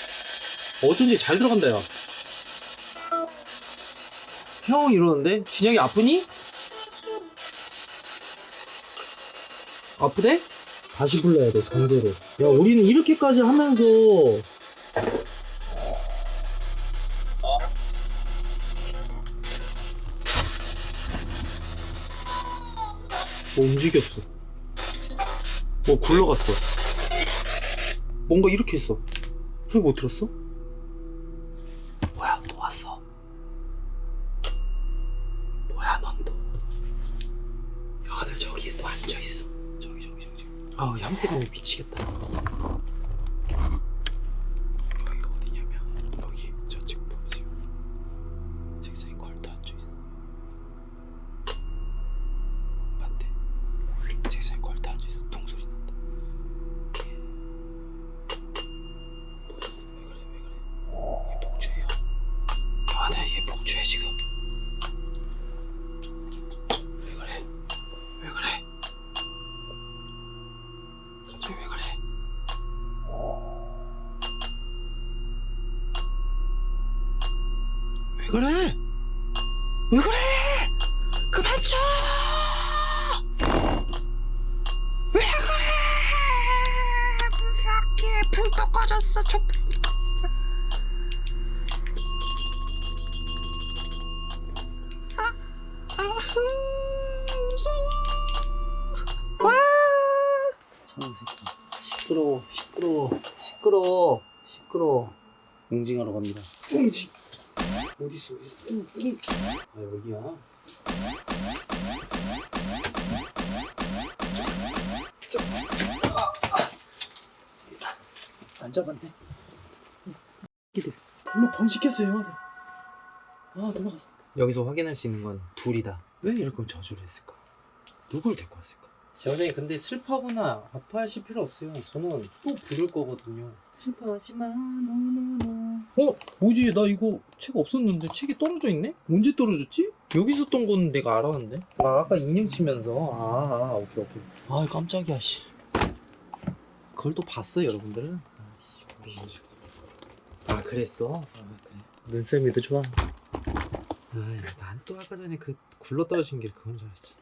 어쩐지 잘 들어간다 야. 형 이러는데 진혁이 아프니? 아프대? 다시 불러야 돼 강제로. 야 우리는 이렇게까지 하면서 움직였어. 굴러갔어. 뭔가 이렇게 했어. 소리 못 들었어? 뭐야 또 왔어. 뭐야 넌 또. 형아들 저기에 또 앉아있어. 저기. 아우 향 때문에 미치겠다. 여기가 어디냐면 여기 저쪽 보세요. 책상에 걸터 앉아있어. 맞대. 책상에 걸터 앉아있어. 통소리 난다. 왜 그래? 얘 복주예요. 아, 네, 얘 복주해 지금. 왜 그래? 갑자기 왜 그래? 왜 그래? 왜 그래? 그만 쳐! 왜 그래? 무섭게 불도 꺼졌어. 무서워. 와! 사람 새끼. 시끄러워. 응징하러 갑니다. 응징. 어딨어? 아 여기야. 안 잡았네. 이들 물로 번식했어요. 아 도망갔어. 여기서 확인할 수 있는 건 둘이다. 왜 이렇게 저주를 했을까? 누굴 데리고 왔을까? 제원장님 근데 슬퍼하거나 아파하실 필요 없어요. 저는 또 부를 거거든요. 슬퍼하지마 노노노. 뭐지? 나 이거 책 없었는데 책이 떨어져 있네? 언제 떨어졌지? 여기 있었던 거는 내가 알았는데. 아까 인형 치면서. 오케이. 아 깜짝이야 씨. 그걸 또 봤어 여러분들은? 아 그랬어? 그래. 눈썰미도 좋아. 난 또 아까 전에 그 굴러 떨어진 게 그건 줄 알았지.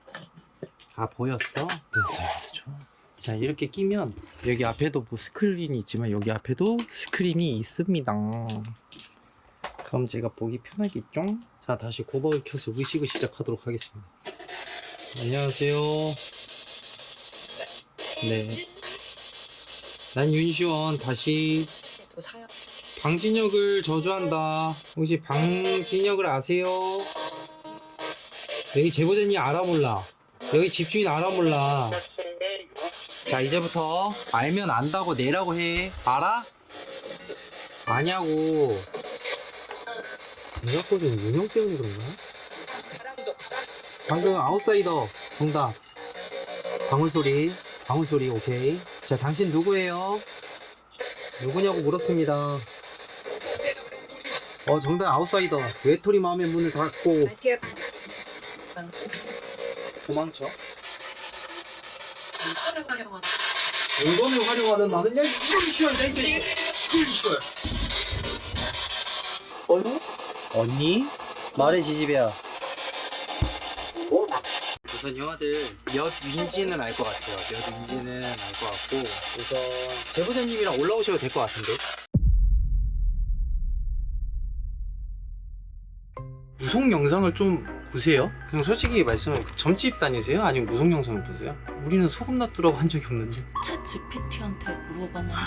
아 보였어? 눈썰미도 좋아. 자 이렇게 끼면 여기 앞에도 뭐 스크린이 있지만 여기 앞에도 스크린이 있습니다. 그럼 제가 보기 편하겠죠? 자 다시 고박을 켜서 의식을 시작하도록 하겠습니다. 안녕하세요. 네. 난 윤시원. 다시 방진혁을 저주한다. 혹시 방진혁을 아세요? 여기 제보자님 알아 몰라? 여기 집주인 알아 몰라? 자 이제부터 알면 안다고 내라고 해. 알아? 아냐고. 내가 보기엔 유명 때문에 그런가? 방금 아웃사이더 정답. 방울소리 오케이. 자 당신 누구예요? 누구냐고 물었습니다. 정답 아웃사이더. 외톨이 마음의 문을 닫고 도망쳐. 물건을 활용하는 나는 이런 시원자 이제 언니? 말해 지지배야. 우선 형아들 몇 윈지는 알 것 같아요. 몇 윈지는 알 것 같고 우선 제보자님이랑 올라오셔도 될 것 같은데. 무속 영상을 좀 보세요. 그냥 솔직히 말씀하면 점집 다니세요? 아니면 무속 영상을 보세요? 우리는 소금 놔두라고 한 적이 없는데.
챗 GPT한테 물어봤는데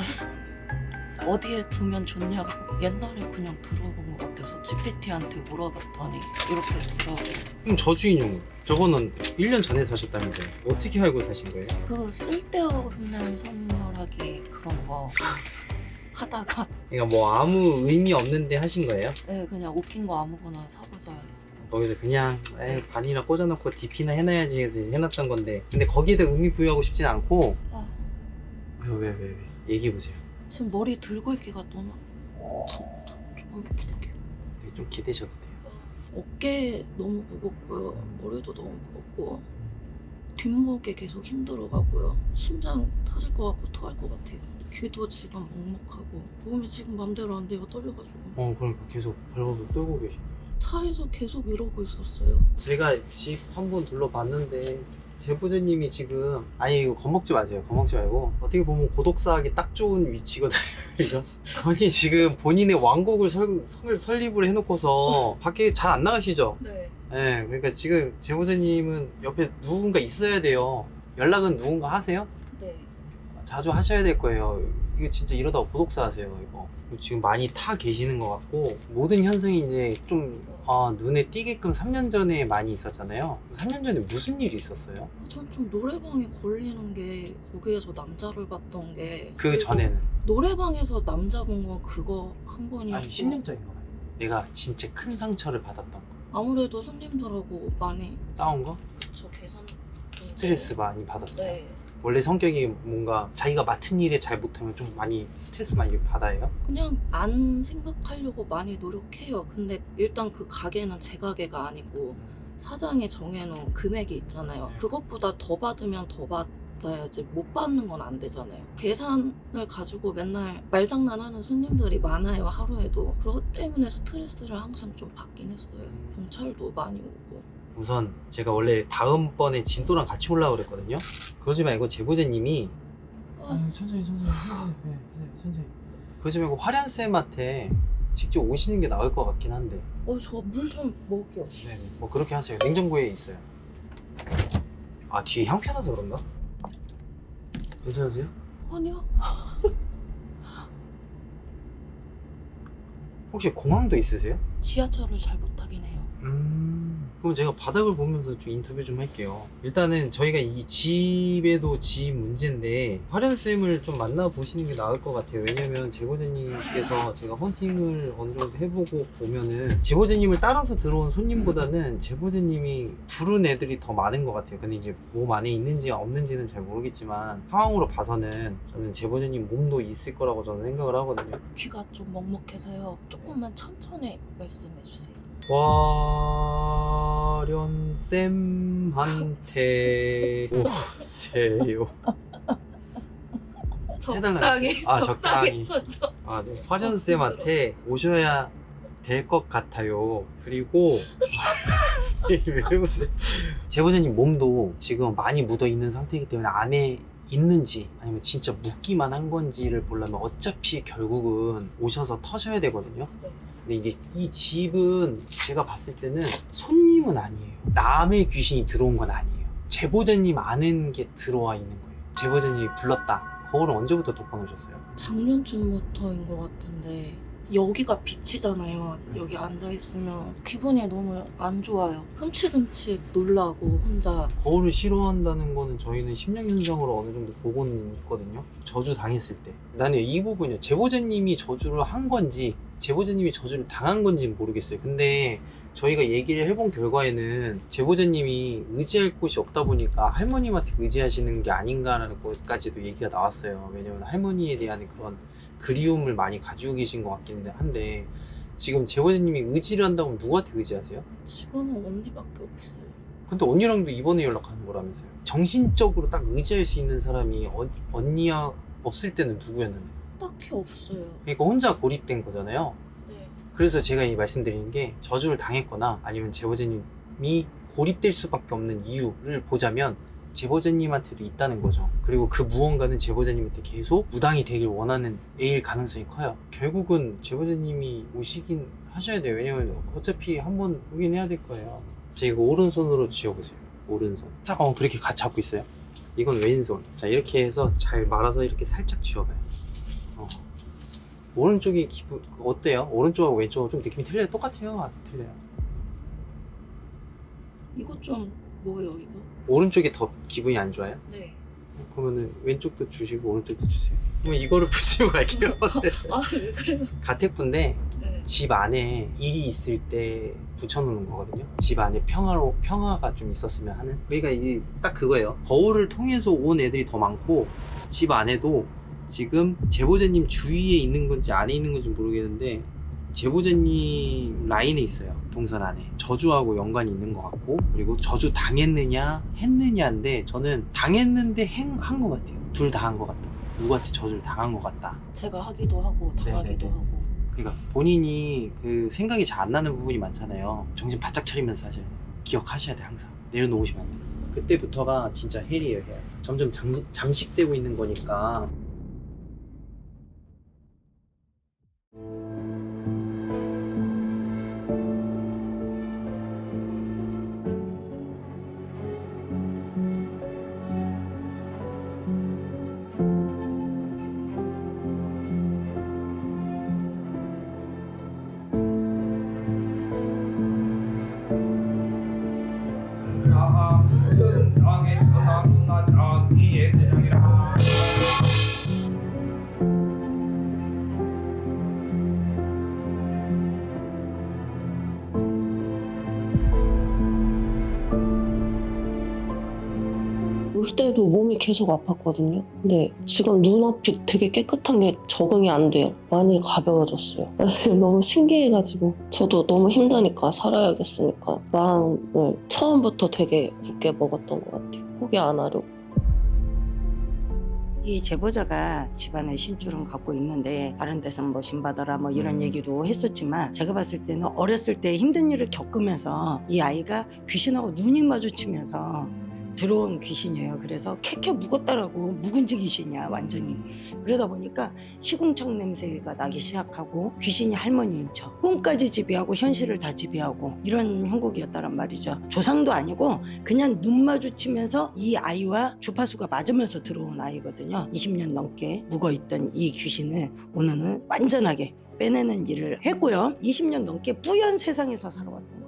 어디에 두면 좋냐고. 옛날에 그냥 들어본 것 같아서 GPT한테 물어봤더니 이렇게 두라고.
그럼 저주 인형 저거는 1년 전에 사셨다면서요? 어떻게 알고 사신 거예요?
그 쓸데없는 선물하기 그런 거 하다가
그러니까 뭐 아무 의미 없는데 하신 거예요?
네, 그냥 웃긴 거 아무거나 사보자.
거기서 그냥 반이나 꽂아놓고 DP나 해놔야지 해서 해놨던 건데 근데 거기에다 의미 부여하고 싶진 않고
아,
왜 얘기해보세요.
지금 머리 들고 있기가 너무 조금 이렇게
네, 좀 기대셔도 돼요.
어깨 너무 무겁고요. 머리도 너무 무겁고 뒷목에 계속 힘들어가고요. 심장 터질 것 같고 토할 것 같아요. 귀도 지금 먹먹하고 몸이 지금 맘대로 안 돼요. 떨려가지고
그러니까 계속 발버둥 떨고 계시.
차에서 계속 이러고 있었어요.
제가 집 한 번 둘러봤는데 제보자님이 지금 아니 이거 겁먹지 마세요. 겁먹지 말고 어떻게 보면 고독사하기 딱 좋은 위치거든요. 이거 아니 지금 본인의 왕국을 설립을 해놓고서 밖에 잘 안 나가시죠?
네.
네, 그러니까 지금 제보자님은 옆에 누군가 있어야 돼요. 연락은 누군가 하세요?
네.
자주 하셔야 될 거예요. 이거 진짜 이러다가 고독사 하세요, 이거. 지금 많이 타 계시는 것 같고, 모든 현상이 이제 좀, 눈에 띄게끔 3년 전에 많이 있었잖아요. 3년 전에 무슨 일이 있었어요?
전 좀 노래방에 걸리는 게 거기에서 남자를 봤던 게
그 전에는?
노래방에서 남자 본 건 그거 한 번이었고
아니, 10년짜리인 거. 내가 진짜 큰 상처를 받았던 거.
아무래도 손님들하고 많이
싸운 거?
저 계산
스트레스 많이 받았어요.
네.
원래 성격이 뭔가 자기가 맡은 일에 잘 못하면 좀 많이 스트레스 많이 받아요?
그냥 안 생각하려고 많이 노력해요. 근데 일단 그 가게는 제 가게가 아니고 사장이 정해놓은 금액이 있잖아요. 그것보다 더 받으면 더 받아야지 못 받는 건 안 되잖아요. 계산을 가지고 맨날 말장난하는 손님들이 많아요. 하루에도. 그것 때문에 스트레스를 항상 좀 받긴 했어요. 경찰도 많이 오고.
우선 제가 원래 다음번에 진도랑 같이 올라오라 그랬거든요. 그러지 말고 제보자님이 천천히 그러지 말고 화련쌤한테 직접 오시는 게 나을 것 같긴 한데
저 물 좀 먹을게요.
네, 뭐 그렇게 하세요. 냉장고에 있어요. 아 뒤에 향 펴놔서 그런가? 괜찮으세요?
아니요.
혹시 공항도 있으세요?
지하철을 잘 못 타긴 해요.
그럼 제가 바닥을 보면서 좀 인터뷰 좀 할게요. 일단은 저희가 이 집에도 집 문제인데 화련쌤을 좀 만나보시는 게 나을 것 같아요. 왜냐면 제보자님께서 제가 헌팅을 어느 정도 해보고 보면은 제보자님을 따라서 들어온 손님보다는 제보자님이 부른 애들이 더 많은 것 같아요. 근데 이제 몸 안에 있는지 없는지는 잘 모르겠지만 상황으로 봐서는 저는 제보자님 몸도 있을 거라고 저는 생각을 하거든요.
귀가 좀 먹먹해서요. 조금만 천천히 말씀해 주세요.
화련쌤한테 오세요.
적당히.
적당히.
천천히.
네. 화련쌤한테 오셔야 될 것 같아요. 그리고 왜 웃으세요? 제보자님 몸도 지금 많이 묻어 있는 상태이기 때문에 안에 있는지 아니면 진짜 묻기만 한 건지를 보려면 어차피 결국은 오셔서 터셔야 되거든요. 근데 이제 이 집은 제가 봤을 때는 손님은 아니에요. 남의 귀신이 들어온 건 아니에요. 제보자님 아는 게 들어와 있는 거예요. 제보자님이 불렀다. 거울은 언제부터 덮어놓으셨어요?
작년쯤부터인 것 같은데 여기가 빛이잖아요. 여기 앉아있으면 기분이 너무 안 좋아요. 흠칫흠칫 놀라고 혼자.
거울을 싫어한다는 거는 저희는 심령 현상으로 어느 정도 보고는 있거든요. 저주 당했을 때. 나는 이 부분이요. 제보자님이 저주를 한 건지 제보자님이 저주를 당한 건지는 모르겠어요. 근데 저희가 얘기를 해본 결과에는 제보자님이 의지할 곳이 없다 보니까 할머님한테 의지하시는 게 아닌가라는 것까지도 얘기가 나왔어요. 왜냐면 할머니에 대한 그런 그리움을 많이 가지고 계신 것 같긴 한데 지금 제보자님이 의지를 한다면 누구한테 의지하세요?
지금은 언니밖에 없어요.
근데 언니랑도 이번에 연락하는 거라면서요. 정신적으로 딱 의지할 수 있는 사람이 언니야 없을 때는 누구였는데?
딱히 없어요.
그러니까 혼자 고립된 거잖아요.
네.
그래서 제가 이 말씀드리는 게 저주를 당했거나 아니면 제보자님이 고립될 수밖에 없는 이유를 보자면 제보자님한테도 있다는 거죠. 그리고 그 무언가는 제보자님한테 계속 무당이 되길 원하는 애일 가능성이 커요. 결국은 제보자님이 오시긴 하셔야 돼요. 왜냐면 어차피 한번 오긴 해야 될 거예요. 자, 이거 오른손으로 쥐어보세요. 오른손. 자, 그렇게 같이 잡고 있어요. 이건 왼손. 자, 이렇게 해서 잘 말아서 이렇게 살짝 쥐어봐요. 오른쪽이 기분 어때요? 오른쪽하고 왼쪽하고 좀 느낌이 틀려요? 똑같아요? 안 틀려요?
이거 좀 뭐예요 이거?
오른쪽이 더 기분이 안 좋아요?
네.
그러면은 왼쪽도 주시고 오른쪽도 주세요. 그럼 이거를 붙이고 갈게요.
아, 왜 그래요?
가택부인데
네.
집 안에 일이 있을 때 붙여놓는 거거든요. 집 안에 평화가 좀 있었으면 하는. 그러니까 이게 딱 그거예요. 거울을 통해서 온 애들이 더 많고 집 안에도 지금 제보자님 주위에 있는 건지 안에 있는 건지 모르겠는데 제보자님 라인에 있어요. 동선 안에 저주하고 연관이 있는 것 같고, 그리고 저주 당했느냐 했느냐인데 저는 당했는데 한 것 같아요. 둘 다 한 것 같다. 누구한테 저주를 당한 것 같다.
제가 하기도 하고 당하기도
네네네.
하고.
그러니까 본인이 그 생각이 잘 안 나는 부분이 많잖아요. 정신 바짝 차리면서 하셔야 돼요. 기억하셔야 돼요. 항상 내려놓으시면 안 돼요. 그때부터가 진짜 헬이에요. 헬. 점점 잠식되고 있는 거니까.
올 때도 몸이 계속 아팠거든요. 근데 지금 눈앞이 되게 깨끗한 게 적응이 안 돼요. 많이 가벼워졌어요. 그래서 지금 너무 신기해가지고 저도 너무 힘드니까 살아야겠으니까 마음을 처음부터 되게 굳게 먹었던 것 같아요. 포기 안 하려고.
이 제보자가 집안에 신줄은 갖고 있는데 다른 데서는 뭐 신받아라 뭐 이런 얘기도 했었지만 제가 봤을 때는 어렸을 때 힘든 일을 겪으면서 이 아이가 귀신하고 눈이 마주치면서 들어온 귀신이에요. 그래서 캐캐 묵었다라고 묵은지 귀신이야 완전히. 그러다 보니까 시궁창 냄새가 나기 시작하고 귀신이 할머니인 척 꿈까지 지배하고 현실을 다 지배하고 이런 형국이었다란 말이죠. 조상도 아니고 그냥 눈 마주치면서 이 아이와 주파수가 맞으면서 들어온 아이거든요. 20년 넘게 묵어있던 이 귀신을 오늘은 완전하게 빼내는 일을 했고요. 20년 넘게 뿌연 세상에서 살아왔던 거예요.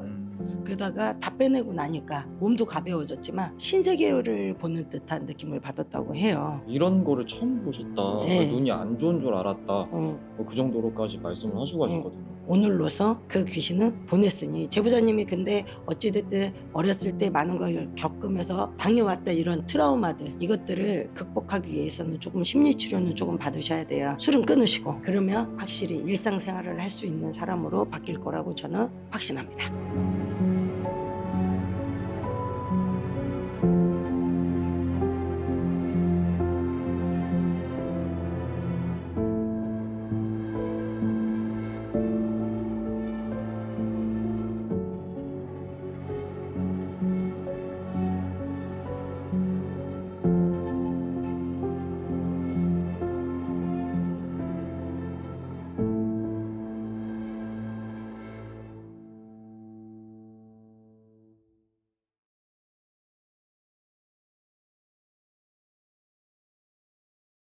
그러다가 다 빼내고 나니까 몸도 가벼워졌지만 신세계를 보는 듯한 느낌을 받았다고 해요.
이런 거를 처음 보셨다.
네.
눈이 안 좋은 줄 알았다.
어,
그 정도로까지 말씀을 하시고 가셨거든요.
오늘로서 그 귀신은 보냈으니 제보자님이 근데 어찌됐든 어렸을 때 많은 걸 겪으면서 당해왔다 이런 트라우마들 이것들을 극복하기 위해서는 조금 심리치료는 조금 받으셔야 돼요. 술은 끊으시고 그러면 확실히 일상생활을 할 수 있는 사람으로 바뀔 거라고 저는 확신합니다.